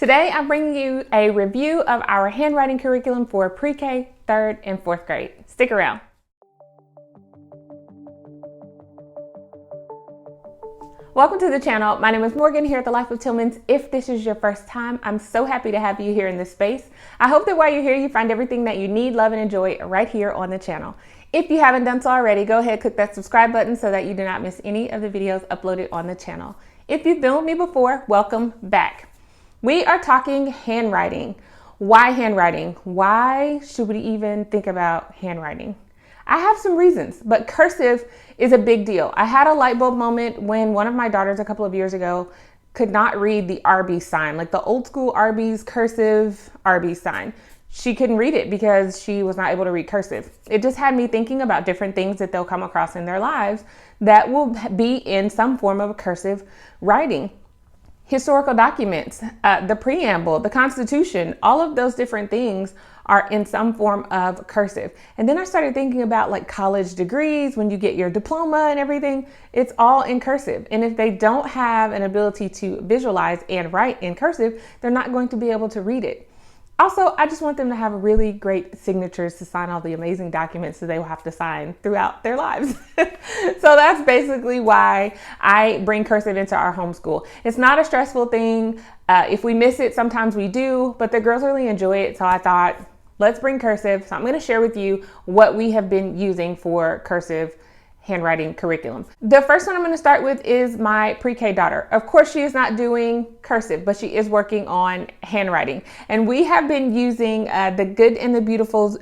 Today I'm bringing you a review of our handwriting curriculum for pre-K, 3rd, and 4th grade. Stick around. Welcome to the channel. My name is Morgan here at The Life of Tillmans. If this is your first time, I'm so happy to have you here in this space. I hope that while you're here, you find everything that you need, love, and enjoy right here on the channel. If you haven't done so already, go ahead, click that subscribe button so that you do not miss any of the videos uploaded on the channel. If you've been with me before, welcome back. We are talking handwriting. Why handwriting? Why should we even think about handwriting? I have some reasons, but cursive is a big deal. I had a light bulb moment when one of my daughters a couple of years ago could not read the Arby's sign, like the old school Arby's cursive Arby's sign. She couldn't read it because she was not able to read cursive. It just had me thinking about different things that they'll come across in their lives that will be in some form of cursive writing. Historical documents, the preamble, the Constitution, all of those different things are in some form of cursive. And then I started thinking about like college degrees, when you get your diploma and everything, it's all in cursive. And if they don't have an ability to visualize and write in cursive, they're not going to be able to read it. Also, I just want them to have really great signatures to sign all the amazing documents that they will have to sign throughout their lives. So that's basically why I bring cursive into our homeschool. It's not a stressful thing. If we miss it, sometimes we do, but the girls really enjoy it. So I thought, let's bring cursive. So I'm going to share with you what we have been using for cursive handwriting curriculum. The first one I'm going to start with is my pre-K daughter. Of course, she is not doing cursive, but she is working on handwriting. And we have been using the Good and the Beautiful's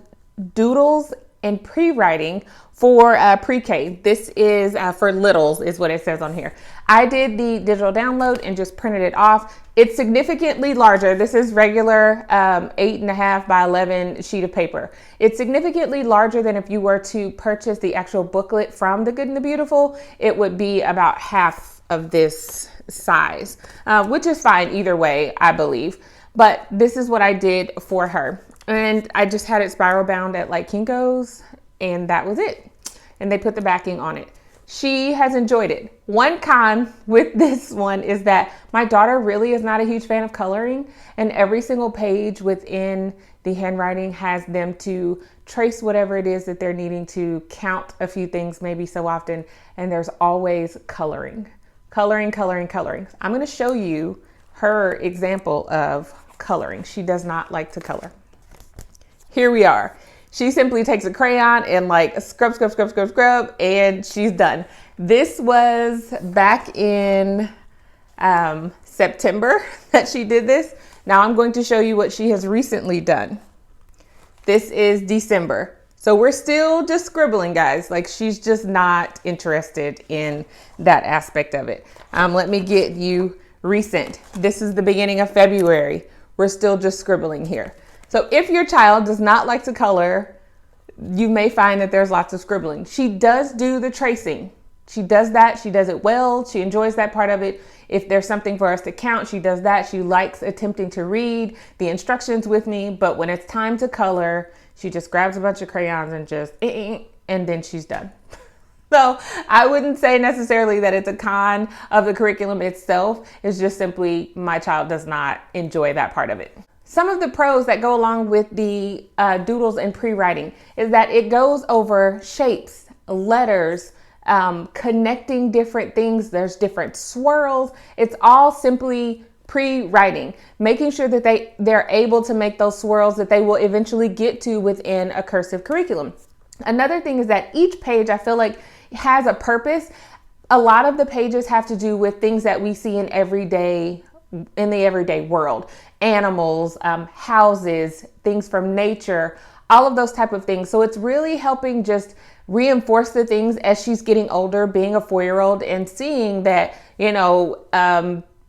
doodles and pre-writing for pre-K. This is for littles is what it says on here. I did the digital download and just printed it off. It's significantly larger. This is regular 8.5 by 11 sheet of paper. It's significantly larger than if you were to purchase the actual booklet from the Good and the Beautiful. It would be about half of this size, which is fine either way, I believe. But this is what I did for her. And I just had it spiral bound at like Kinko's, and that was it. And they put the backing on it. She has enjoyed it. One con with this one is that my daughter really is not a huge fan of coloring, and every single page within the handwriting has them to trace whatever it is that they're needing to, count a few things maybe so often, and there's always coloring. Coloring. I'm going to show you her example of coloring. She does not like to color. Here we are. She simply takes a crayon and like scrub, and she's done. This was back in September that she did this. Now I'm going to show you what she has recently done. This is December. So we're still just scribbling, guys. Like, she's just not interested in that aspect of it. Let me get you recent. This is the beginning of February. We're still just scribbling here. So if your child does not like to color, you may find that there's lots of scribbling. She does do the tracing. She does that. She does it well. She enjoys that part of it. If there's something for us to count, she does that. She likes attempting to read the instructions with me. But when it's time to color, she just grabs a bunch of crayons and just, and then she's done. So I wouldn't say necessarily that it's a con of the curriculum itself. It's just simply my child does not enjoy that part of it. Some of the pros that go along with the doodles and pre-writing is that it goes over shapes, letters, connecting different things. There's different swirls. It's all simply pre-writing, making sure that they're able to make those swirls that they will eventually get to within a cursive curriculum. Another thing is that each page, I feel like, has a purpose. A lot of the pages have to do with things that we see in the everyday world. Animals, houses, things from nature, all of those type of things. So it's really helping just reinforce the things as she's getting older, being a 4-year-old and seeing that,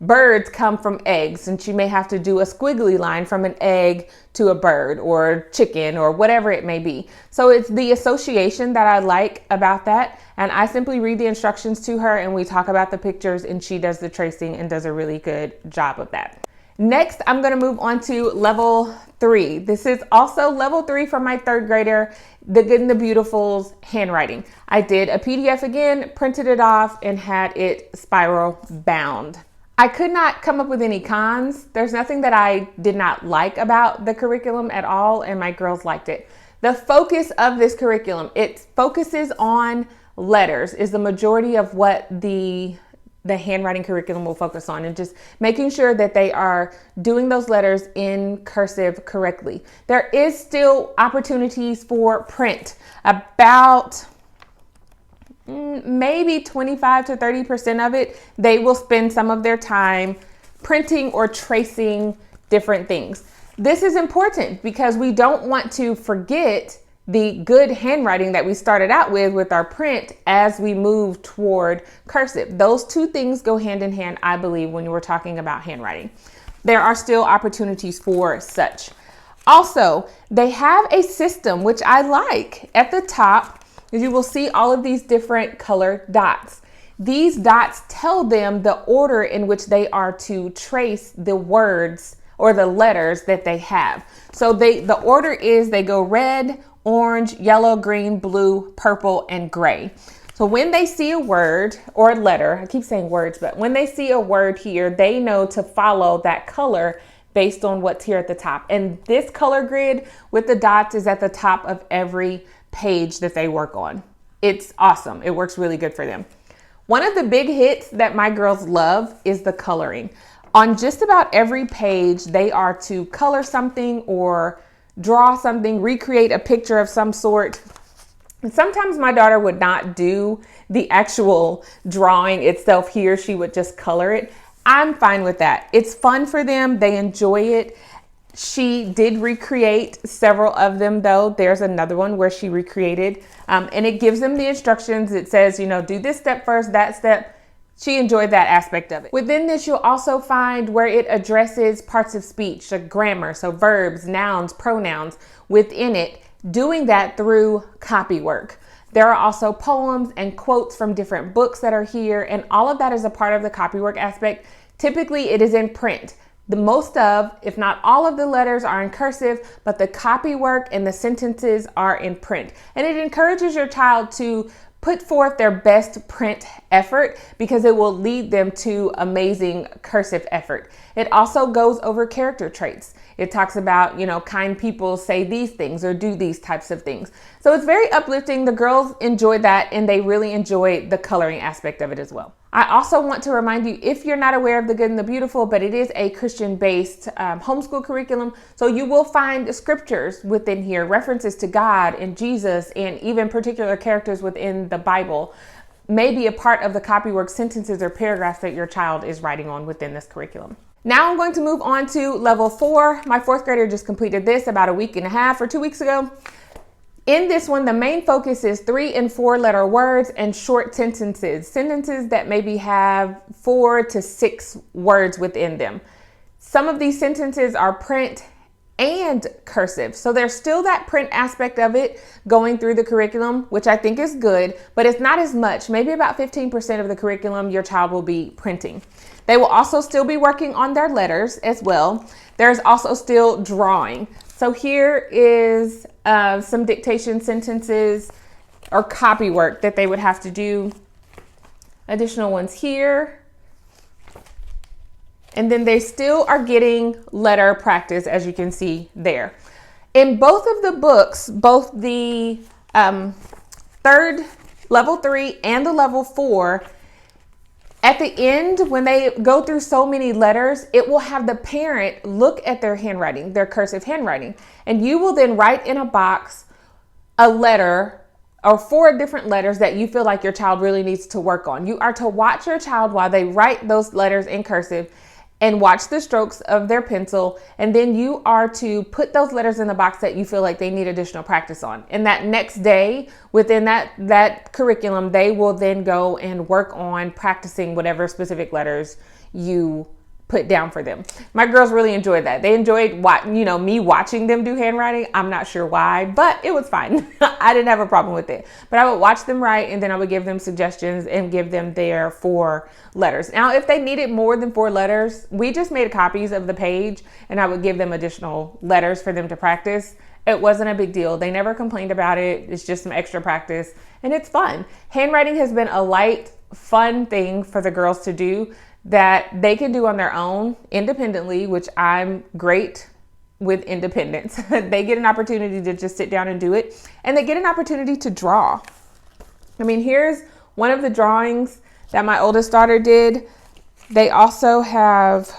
birds come from eggs, and she may have to do a squiggly line from an egg to a bird or chicken or whatever it may be. So it's the association that I like about that. And I simply read the instructions to her and we talk about the pictures, and she does the tracing and does a really good job of that. Next, I'm going to move on to level 3. This is also level 3 for my 3rd grader, the Good and the Beautiful's handwriting. I did a PDF again, printed it off, and had it spiral bound. I could not come up with any cons. There's nothing that I did not like about the curriculum at all, and my girls liked it. The focus of this curriculum, it focuses on letters, is the majority of what the handwriting curriculum will focus on, and just making sure that they are doing those letters in cursive correctly. There is still opportunities for print. About maybe 25 to 30% of it, they will spend some of their time printing or tracing different things. This is important because we don't want to forget the good handwriting that we started out with our print as we move toward cursive. Those two things go hand in hand, I believe, when we're talking about handwriting. There are still opportunities for such. Also, they have a system, which I like. At the top, you will see all of these different colored dots. These dots tell them the order in which they are to trace the words or the letters that they have. So the order is they go red, orange, yellow, green, blue, purple, and gray. So when they see a word or a letter, I keep saying words, but when they see a word here, they know to follow that color based on what's here at the top. And this color grid with the dots is at the top of every page that they work on. It's awesome. It works really good for them. One of the big hits that my girls love is the coloring. On just about every page, they are to color something or draw something, recreate a picture of some sort. And sometimes my daughter would not do the actual drawing itself here. She would just color it. I'm fine with that. It's fun for them. They enjoy it. She did recreate several of them, though. There's another one where she recreated, and it gives them the instructions. It says, do this step first, that step. She enjoyed that aspect of it. Within this, you'll also find where it addresses parts of speech, like grammar, so verbs, nouns, pronouns within it, doing that through copy work. There are also poems and quotes from different books that are here, and all of that is a part of the copy work aspect. Typically, it is in print. The most of, if not all of the letters are in cursive, but the copy work and the sentences are in print. And it encourages your child to put forth their best print effort because it will lead them to amazing cursive effort. It also goes over character traits. It talks about, kind people say these things or do these types of things. So it's very uplifting. The girls enjoy that, and they really enjoy the coloring aspect of it as well. I also want to remind you, if you're not aware of The Good and the Beautiful, but it is a Christian-based homeschool curriculum, so you will find scriptures within here, references to God and Jesus, and even particular characters within the Bible may be a part of the copywork sentences or paragraphs that your child is writing on within this curriculum. Now I'm going to move on to level 4. My 4th grader just completed this about a week and a half or 2 weeks ago. In this one, the main focus is 3 and 4 letter words and short sentences that maybe have 4 to 6 words within them. Some of these sentences are print and cursive. So there's still that print aspect of it going through the curriculum, which I think is good, but it's not as much. Maybe about 15% of the curriculum your child will be printing. They will also still be working on their letters as well. There's also still drawing. So here is some dictation sentences or copy work that they would have to do. Additional ones here. And then they still are getting letter practice, as you can see there. In both of the books, both the level 3 and the level 4, at the end, when they go through so many letters, it will have the parent look at their handwriting, their cursive handwriting, and you will then write in a box a letter or 4 different letters that you feel like your child really needs to work on. You are to watch your child while they write those letters in cursive and watch the strokes of their pencil, and then you are to put those letters in the box that you feel like they need additional practice on. And that next day, within that curriculum, they will then go and work on practicing whatever specific letters you put down for them. My girls really enjoyed that. They enjoyed me watching them do handwriting. I'm not sure why, but it was fine. I didn't have a problem with it. But I would watch them write, and then I would give them suggestions and give them their 4 letters. Now, if they needed more than 4 letters, we just made copies of the page, and I would give them additional letters for them to practice. It wasn't a big deal. They never complained about it. It's just some extra practice, and it's fun. Handwriting has been a light, fun thing for the girls to do. that they can do on their own independently, which I'm great with independence. They get an opportunity to just sit down and do it, and they get an opportunity to draw. I mean, here's one of the drawings that my oldest daughter did. They also have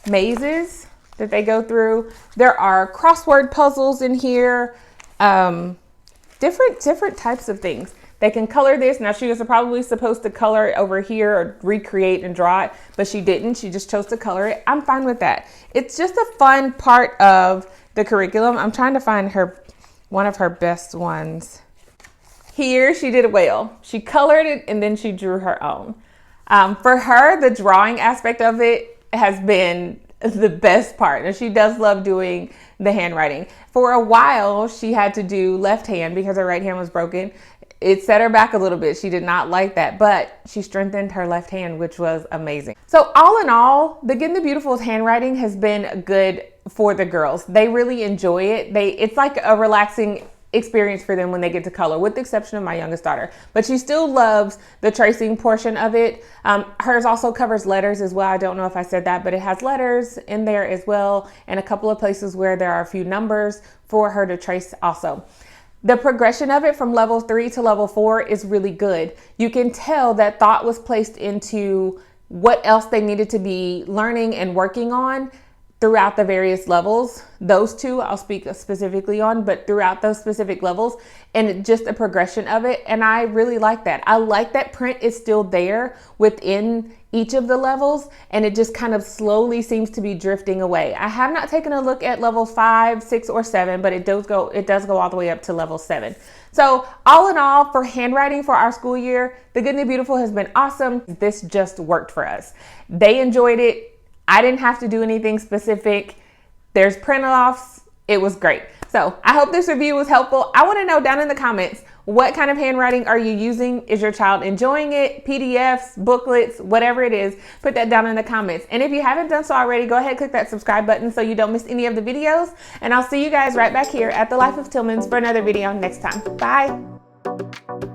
mazes that they go through. There are crossword puzzles in here, different types of things. They can color this. Now, she was probably supposed to color it over here or recreate and draw it, but she didn't. She just chose to color it. I'm fine with that. It's just a fun part of the curriculum. I'm trying to find one of her best ones. Here, she did a whale. She colored it and then she drew her own. For her, the drawing aspect of it has been the best part. And she does love doing the handwriting. For a while, she had to do left hand because her right hand was broken. It set her back a little bit. She did not like that, but she strengthened her left hand, which was amazing. So all in all, the Good and the Beautiful's handwriting has been good for the girls. They really enjoy it. It's like a relaxing experience for them when they get to color, with the exception of my youngest daughter, but she still loves the tracing portion of it. Hers also covers letters as well. I don't know if I said that, but it has letters in there as well, and a couple of places where there are a few numbers for her to trace also. The progression of it from level 3 to level 4 is really good. You can tell that thought was placed into what else they needed to be learning and working on throughout the various levels. Those two I'll speak specifically on, but throughout those specific levels, and just a progression of it. And I really like that. I like that print is still there within each of the levels, and it just kind of slowly seems to be drifting away. I have not taken a look at level 5, 6, or 7, but it does go all the way up to level 7. So all in all, for handwriting for our school year, the Good and the Beautiful has been awesome. This just worked for us. They enjoyed it. I didn't have to do anything specific. There's print-offs. It was great. So I hope this review was helpful. I want to know down in the comments, what kind of handwriting are you using? Is your child enjoying it? PDFs, booklets, whatever it is, put that down in the comments. And if you haven't done so already, go ahead and click that subscribe button so you don't miss any of the videos. And I'll see you guys right back here at The Life of Tillmans for another video next time. Bye.